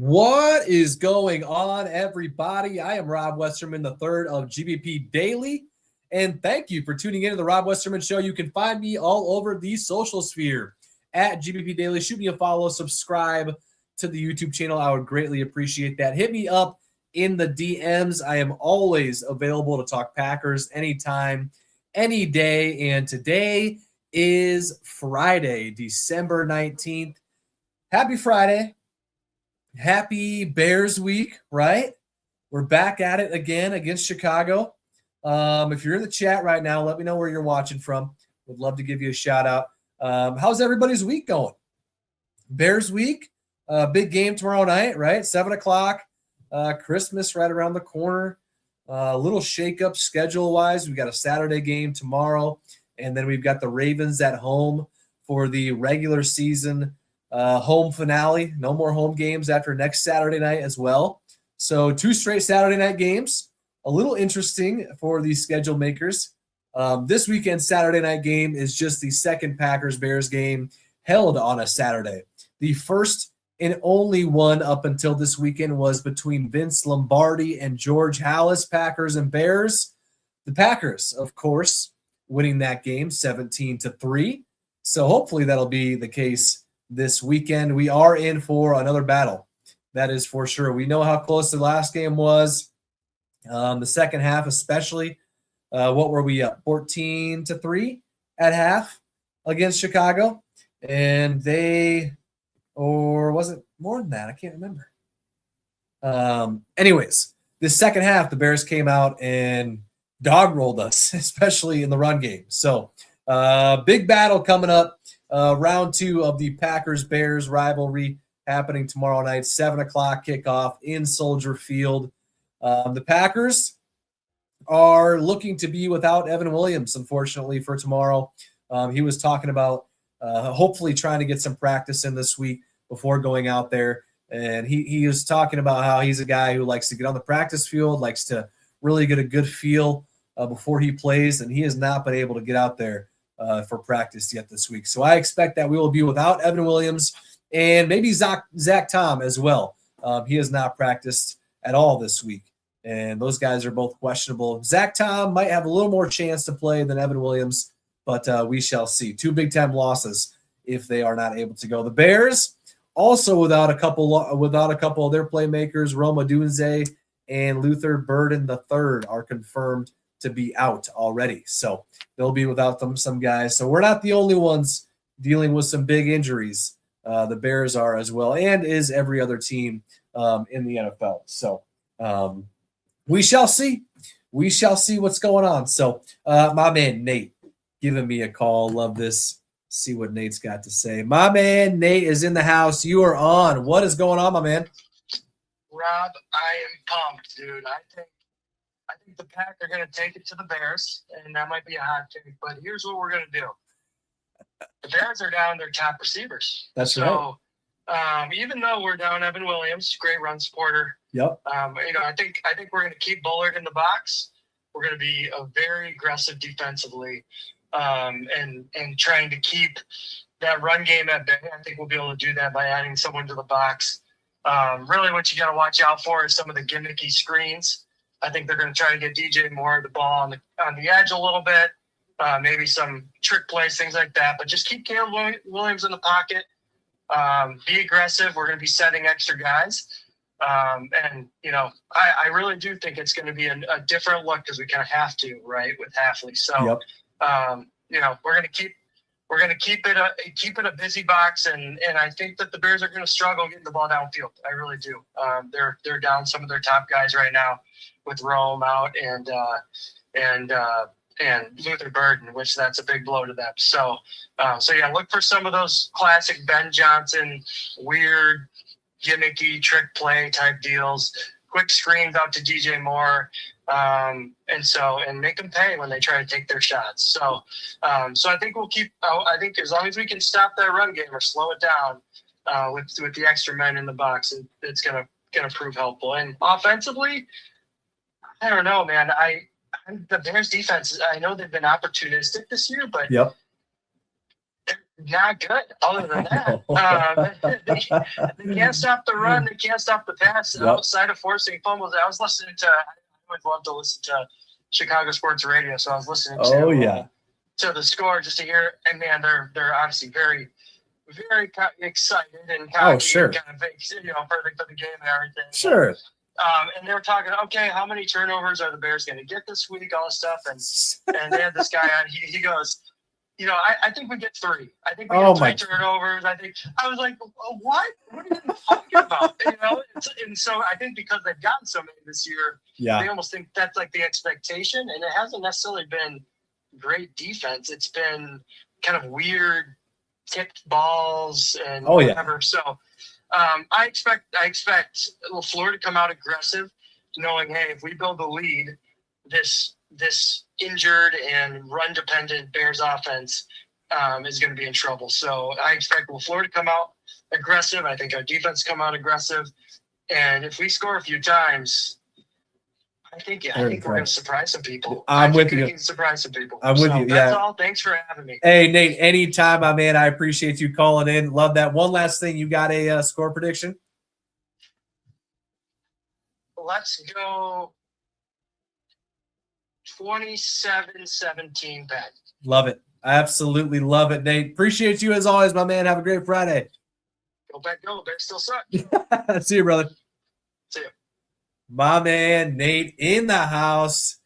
What is going on, everybody? I am Rob Westerman, the third of GBP Daily, and thank you for tuning into the Rob Westerman Show. You can find me all over the social sphere at GBP Daily. Shoot me a follow, subscribe to the YouTube channel. I would greatly appreciate that. Hit me up in the DMs. I am always available to talk Packers anytime, any day, and today is Friday, December 19th. Happy Friday. Happy Bears week, right? We're back at it again against Chicago. If you're in the chat right now, let me know where you're watching from. Would love to give you a shout out. How's everybody's week going? Bears week, big game tomorrow night, right? 7 o'clock, Christmas right around the corner. A little shakeup schedule-wise. We've got a Saturday game tomorrow, and then we've got the Ravens at home for the regular season home finale. No more home games after next Saturday night as well. So 2 straight Saturday night games. A little interesting for the schedule makers. This weekend's Saturday night game is just the second Packers-Bears game held on a Saturday. The first and only one up until this weekend was between Vince Lombardi and George Halas, Packers and Bears. The Packers, of course, winning that game 17-3. So hopefully that'll be the case this weekend. We are in for another battle. That is for sure. We know how close the last game was. The second half, especially. What were we up? 14-3 at half against Chicago. And or was it more than that? I can't remember. Anyways, the second half, the Bears came out and dog rolled us, especially in the run game. So big battle coming up. Round 2 of the Packers-Bears rivalry happening tomorrow night, 7 o'clock kickoff in Soldier Field. The Packers are looking to be without Evan Williams, unfortunately, for tomorrow. He was talking about hopefully trying to get some practice in this week before going out there. And he was talking about how he's a guy who likes to get on the practice field, likes to really get a good feel before he plays, and he has not been able to get out there for practice yet this week. So I expect that we will be without Evan Williams and maybe Zach Tom as well. He has not practiced at all this week, and those guys are both questionable. Zach Tom might have a little more chance to play than Evan Williams, but we shall see. 2 Big Ten losses if they are not able to go. The Bears also without a couple of their playmakers. Roma Dunze and Luther Burden III are confirmed to be out already. So they'll be without some guys. So we're not the only ones dealing with some big injuries. The Bears are as well, and is every other team in the NFL. So we shall see. We shall see what's going on. So my man Nate giving me a call. Love this. See what Nate's got to say. My man Nate is in the house. You are on. What is going on, my man? Rob, I am pumped, dude. I think the Pack are going to take it to the Bears, and that might be a hot take, but here's what we're going to do. The Bears are down their top receivers. That's right. So even though we're down Evan Williams, great run supporter. Yep. I think we're going to keep Bullard in the box. We're going to be very aggressive defensively, and trying to keep that run game at bay. I think we'll be able to do that by adding someone to the box. Really what you got to watch out for is some of the gimmicky screens. I think they're going to try to get DJ Moore the ball on the edge a little bit, maybe some trick plays, things like that. But just keep Caleb Williams in the pocket. Be aggressive. We're going to be setting extra guys. And, I really do think it's going to be a different look because we kind of have to, right, with Hafley. So, yep. We're going to keep it a busy box, and I think that the Bears are going to struggle getting the ball downfield. I really do. They're down some of their top guys right now with Rome out and Luther Burden, which that's a big blow to them. So yeah, look for some of those classic Ben Johnson, weird, gimmicky trick play type deals, quick screens out to DJ Moore, and make them pay when they try to take their shots. So I think we'll keep. I think as long as we can stop that run game or slow it down with the extra men in the box, it's gonna prove helpful. And offensively, I don't know, man. The Bears defense, I know they've been opportunistic this year, but yep. Not good. Other than that, they can't stop the run. They can't stop the pass. Yep. Outside of forcing fumbles, I was listening to. I always love to listen to Chicago sports radio, so I was listening to the score just to hear. And man, they're obviously very, very excited and cocky. Sure. And kind of perfect for the game and everything. Sure. And they were talking, okay, how many turnovers are the Bears going to get this week? All this stuff, and they had this guy on. He goes, I think we get 3. I think we get 3 turnovers. I was like, what? What are you talking about? And so I think because they've gotten so many this year, they almost think that's like the expectation, and it hasn't necessarily been great defense. It's been kind of weird tipped balls and whatever. So I expect LaFleur to come out aggressive, knowing, hey, if we build the lead, this injured and run-dependent Bears offense is going to be in trouble. So I expect LaFleur to come out aggressive. I think our defense come out aggressive. And if we score a few times, I think we're going to surprise some people. I'm with you. We can surprise some people. I'm with you. That's all. Thanks for having me. Hey, Nate, anytime, my man. I appreciate you calling in. Love that. One last thing. You got a score prediction? Let's go 27-17 back. Love it. I absolutely love it, Nate. Appreciate you as always, my man. Have a great Friday. Go back, go. Bears still suck. See you, brother. See you. My man, Nate, in the house.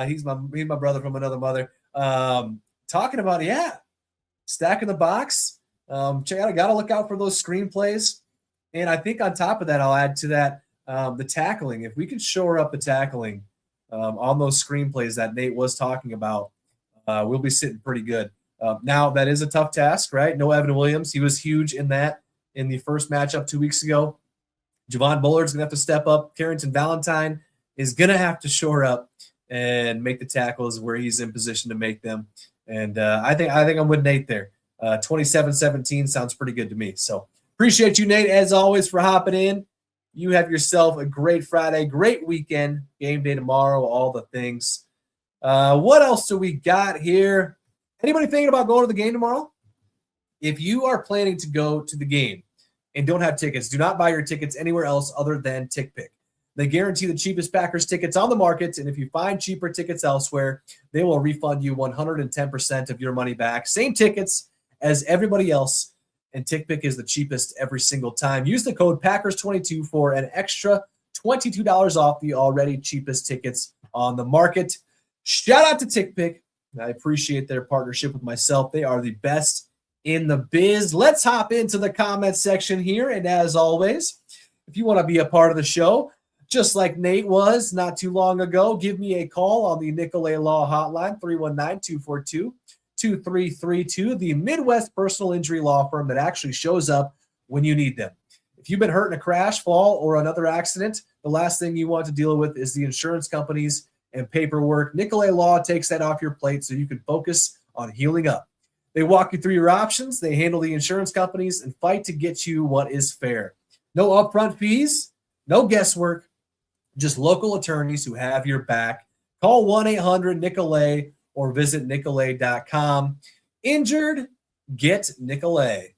He's my brother from another mother. Talking about, stacking the box. Check out, got to look out for those screenplays. And I think on top of that, I'll add to that the tackling. If we can shore up the tackling on those screenplays that Nate was talking about, we'll be sitting pretty good. Now, that is a tough task, right? No Evan Williams. He was huge in that in the first matchup 2 weeks ago. Javon Bullard's going to have to step up. Carrington Valentine is going to have to shore up and make the tackles where he's in position to make them. And I think I'm with Nate there. 27-17 sounds pretty good to me. So appreciate you, Nate, as always, for hopping in. You have yourself a great Friday, great weekend, game day tomorrow, all the things. What else do we got here? Anybody thinking about going to the game tomorrow? If you are planning to go to the game and don't have tickets, do not buy your tickets anywhere else other than TickPick. They guarantee the cheapest Packers tickets on the market, and if you find cheaper tickets elsewhere, they will refund you 110% of your money back. Same tickets as everybody else, and TickPick is the cheapest every single time. Use the code Packers22 for an extra $22 off the already cheapest tickets on the market. Shout out to TickPick. I appreciate their partnership with myself. They are the best in the biz. Let's hop into the comment section here. And as always, if you want to be a part of the show, just like Nate was not too long ago, give me a call on the Nicolet Law hotline, 319-242-2332, the Midwest personal injury law firm that actually shows up when you need them. If you've been hurt in a crash, fall, or another accident, the last thing you want to deal with is the insurance companies and paperwork. Nicolet Law takes that off your plate so you can focus on healing up. They walk you through your options, they handle the insurance companies, and fight to get you what is fair. No upfront fees, no guesswork, just local attorneys who have your back. Call 1-800-NICOLET or visit nicolet.com. Injured, get Nicolet.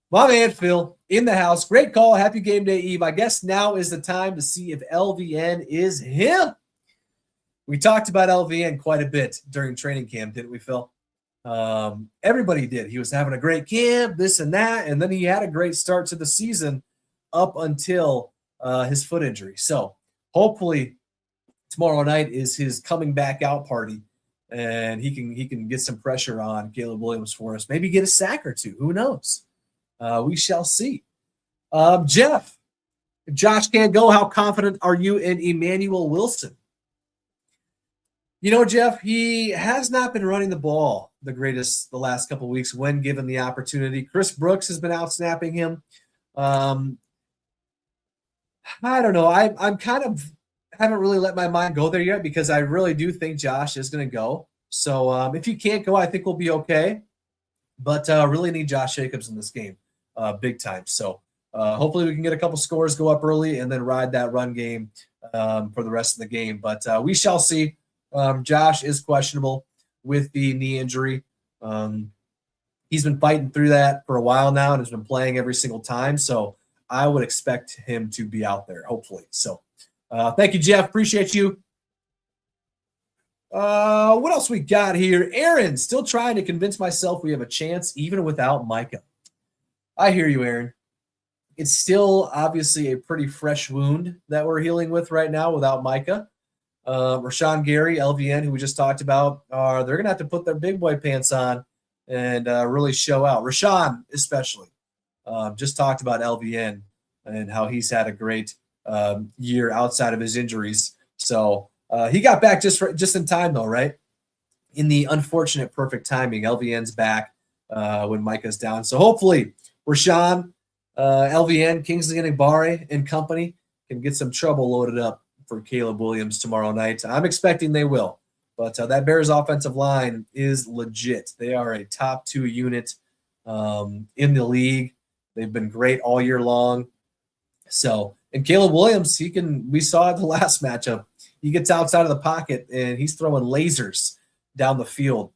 My man, Phil, in the house. Great call. Happy game day, Eve. I guess now is the time to see if LVN is him. We talked about LVN quite a bit during training camp, didn't we, Phil? Everybody did. He was having a great camp, this and that, and then he had a great start to the season up until his foot injury. So hopefully tomorrow night is his coming back out party, and he can get some pressure on Caleb Williams for us. Maybe get a sack or two. Who knows? We shall see. Jeff, if Josh can't go, how confident are you in Emmanuel Wilson? You know, Jeff, he has not been running the ball the greatest the last couple of weeks when given the opportunity. Chris Brooks has been out snapping him. I don't know. I'm kind of haven't really let my mind go there yet because I really do think Josh is going to go. So if he can't go, I think we'll be okay. But really need Josh Jacobs in this game big time. So hopefully we can get a couple scores, go up early, and then ride that run game for the rest of the game. But we shall see. Josh is questionable with the knee injury. He's been fighting through that for a while now and has been playing every single time. So I would expect him to be out there, hopefully. So thank you, Jeff. Appreciate you. What else we got here? Aaron, still trying to convince myself we have a chance even without Micah. I hear you, Aaron. It's still obviously a pretty fresh wound that we're healing with right now without Micah. Rashawn Gary, LVN, who we just talked about, they're going to have to put their big boy pants on and really show out. Rashawn especially. Just talked about LVN and how he's had a great year outside of his injuries. So he got back just in time, though, right? In the unfortunate perfect timing, LVN's back when Micah's down. So hopefully Rashawn, LVN, Kingsley Enagbare, and company can get some trouble loaded up for Caleb Williams tomorrow night. I'm expecting they will. But that Bears offensive line is legit. They are a top 2 unit in the league. They've been great all year long. So, and Caleb Williams, we saw it the last matchup. He gets outside of the pocket and he's throwing lasers down the field.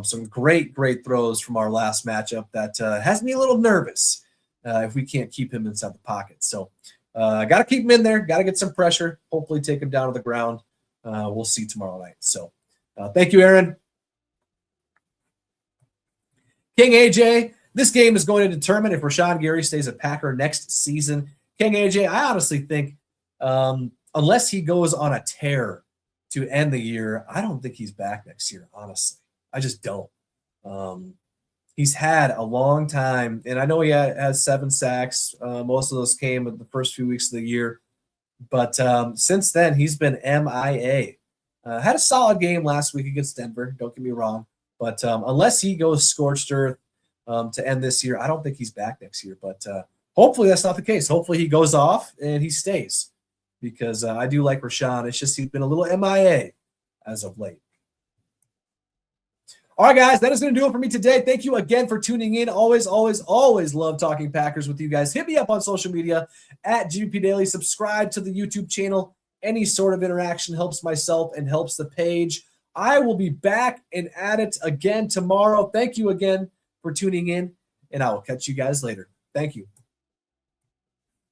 Some great throws from our last matchup that has me a little nervous if we can't keep him inside the pocket. So, got to keep him in there. Got to get some pressure. Hopefully take him down to the ground. We'll see tomorrow night. So, thank you, Aaron. King AJ, this game is going to determine if Rashawn Gary stays a Packer next season. King AJ, I honestly think unless he goes on a tear to end the year, I don't think he's back next year, honestly. I just don't. He's had a long time, and I know he has 7 sacks. Most of those came in the first few weeks of the year. But since then, he's been MIA. Had a solid game last week against Denver, don't get me wrong. But unless he goes scorched earth to end this year, I don't think he's back next year. But hopefully that's not the case. Hopefully he goes off and he stays because I do like Rashawn. It's just he's been a little MIA as of late. All right, guys, that is going to do it for me today. Thank you again for tuning in. Always love talking Packers with you guys. Hit me up on social media at GBP Daily. Subscribe to the YouTube channel. Any sort of interaction helps myself and helps the page. I will be back and at it again tomorrow. Thank you again for tuning in, and I will catch you guys later. Thank you.